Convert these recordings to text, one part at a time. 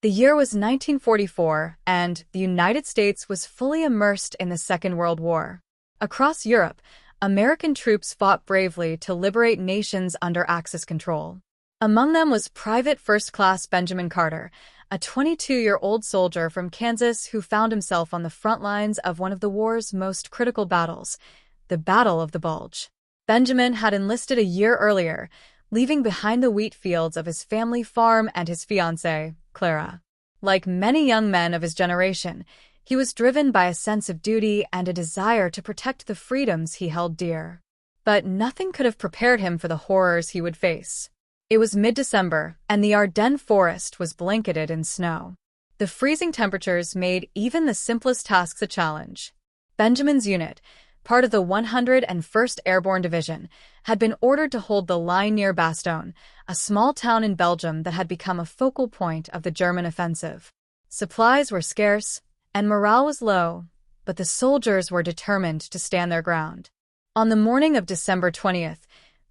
The year was 1944, and the United States was fully immersed in the Second World War. Across Europe, American troops fought bravely to liberate nations under Axis control. Among them was Private First Class Benjamin Carter, a 22-year-old soldier from Kansas who found himself on the front lines of one of the war's most critical battles, the Battle of the Bulge. Benjamin had enlisted a year earlier, leaving behind the wheat fields of his family farm and his fiancée, Clara. Like many young men of his generation, he was driven by a sense of duty and a desire to protect the freedoms he held dear. But nothing could have prepared him for the horrors he would face. It was mid-December, and the Ardennes forest was blanketed in snow. The freezing temperatures made even the simplest tasks a challenge. Benjamin's unit, part of the 101st Airborne Division, had been ordered to hold the line near Bastogne, a small town in Belgium that had become a focal point of the German offensive. Supplies were scarce, and morale was low, but the soldiers were determined to stand their ground. On the morning of December 20th,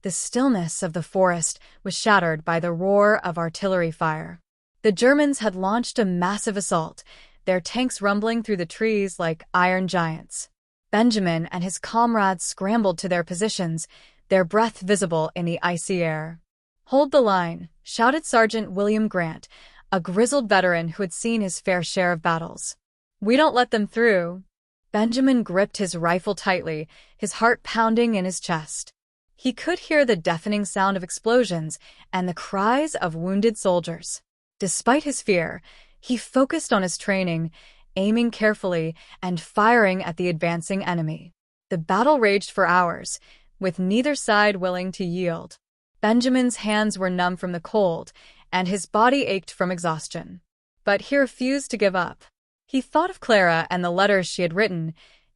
the stillness of the forest was shattered by the roar of artillery fire. The Germans had launched a massive assault, their tanks rumbling through the trees like iron giants. Benjamin and his comrades scrambled to their positions, their breath visible in the icy air. "Hold the line," shouted Sergeant William Grant, a grizzled veteran who had seen his fair share of battles. "We don't let them through." Benjamin gripped his rifle tightly, his heart pounding in his chest. He could hear the deafening sound of explosions and the cries of wounded soldiers. Despite his fear, he focused on his training, aiming carefully and firing at the advancing enemy. The battle raged for hours, with neither side willing to yield. Benjamin's hands were numb from the cold, and his body ached from exhaustion. But he refused to give up. He thought of Clara and the letters she had written,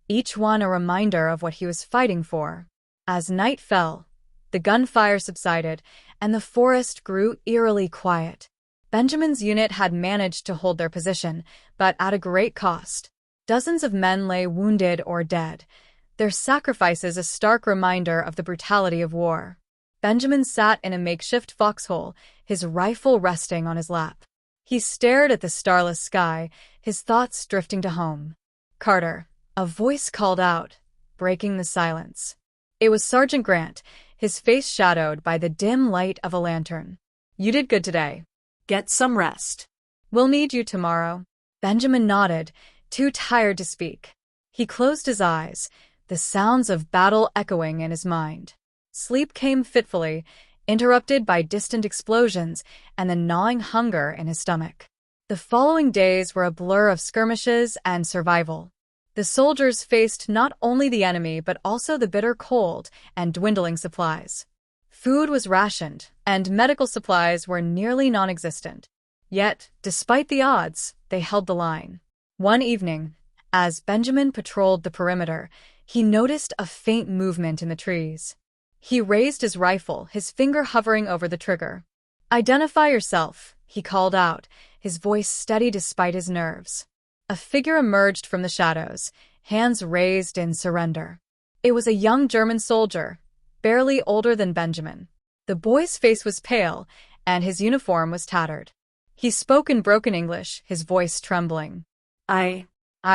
each one a reminder of what he was fighting for. As night fell, the gunfire subsided, and the forest grew eerily quiet. Benjamin's unit had managed to hold their position, but at a great cost. Dozens of men lay wounded or dead, their sacrifices a stark reminder of the brutality of war. Benjamin sat in a makeshift foxhole, his rifle resting on his lap. He stared at the starless sky, his thoughts drifting to home. "Carter," a voice called out, breaking the silence. It was Sergeant Grant, his face shadowed by the dim light of a lantern. "You did good today. Get some rest. We'll need you tomorrow." Benjamin nodded, too tired to speak. He closed his eyes, the sounds of battle echoing in his mind. Sleep came fitfully, interrupted by distant explosions and the gnawing hunger in his stomach. The following days were a blur of skirmishes and survival. The soldiers faced not only the enemy but also the bitter cold and dwindling supplies. Food was rationed, and medical supplies were nearly non-existent. Yet, despite the odds, they held the line. One evening, as Benjamin patrolled the perimeter, he noticed a faint movement in the trees. He raised his rifle, his finger hovering over the trigger. "Identify yourself," he called out, his voice steady despite his nerves. A figure emerged from the shadows, hands raised in surrender. It was a young German soldier, barely older than Benjamin. The boy's face was pale, and his uniform was tattered. He spoke in broken English, his voice trembling. I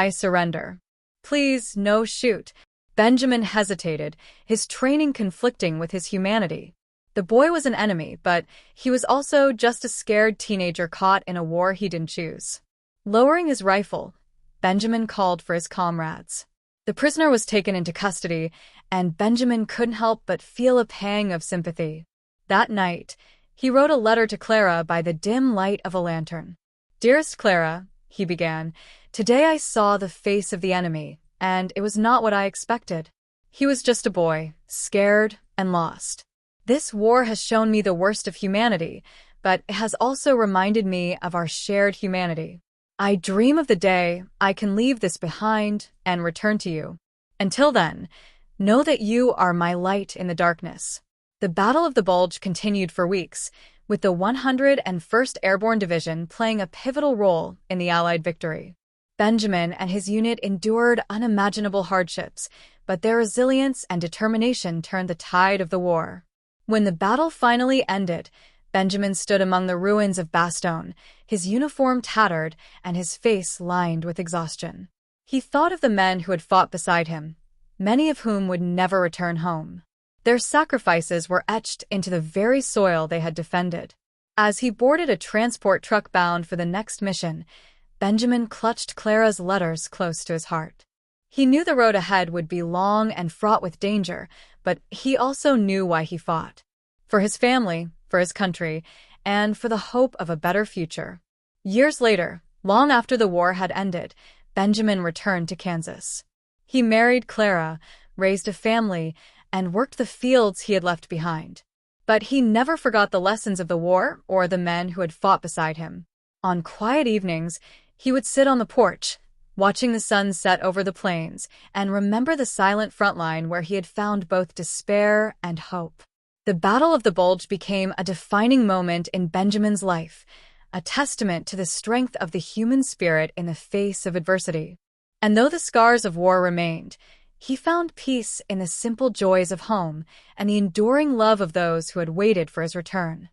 surrender. Please, no, shoot." Benjamin hesitated, his training conflicting with his humanity. The boy was an enemy, but he was also just a scared teenager caught in a war he didn't choose. Lowering his rifle, Benjamin called for his comrades. The prisoner was taken into custody, and Benjamin couldn't help but feel a pang of sympathy. That night, he wrote a letter to Clara by the dim light of a lantern. "Dearest Clara," he began, "today I saw the face of the enemy, and it was not what I expected. He was just a boy, scared and lost. This war has shown me the worst of humanity, but it has also reminded me of our shared humanity. I dream of the day I can leave this behind and return to you. Until then, know that you are my light in the darkness." The Battle of the Bulge continued for weeks, with the 101st Airborne Division playing a pivotal role in the Allied victory. Benjamin and his unit endured unimaginable hardships, but their resilience and determination turned the tide of the war. When the battle finally ended, Benjamin stood among the ruins of Bastogne, his uniform tattered and his face lined with exhaustion. He thought of the men who had fought beside him, many of whom would never return home. Their sacrifices were etched into the very soil they had defended. As he boarded a transport truck bound for the next mission, Benjamin clutched Clara's letters close to his heart. He knew the road ahead would be long and fraught with danger, but he also knew why he fought. For his family, for his country, and for the hope of a better future. Years later, long after the war had ended, Benjamin returned to Kansas. He married Clara, raised a family, and worked the fields he had left behind. But he never forgot the lessons of the war or the men who had fought beside him. On quiet evenings, he would sit on the porch, watching the sun set over the plains, and remember the Silent Frontline where he had found both despair and hope. The Battle of the Bulge became a defining moment in Benjamin's life, a testament to the strength of the human spirit in the face of adversity. And though the scars of war remained, he found peace in the simple joys of home and the enduring love of those who had waited for his return.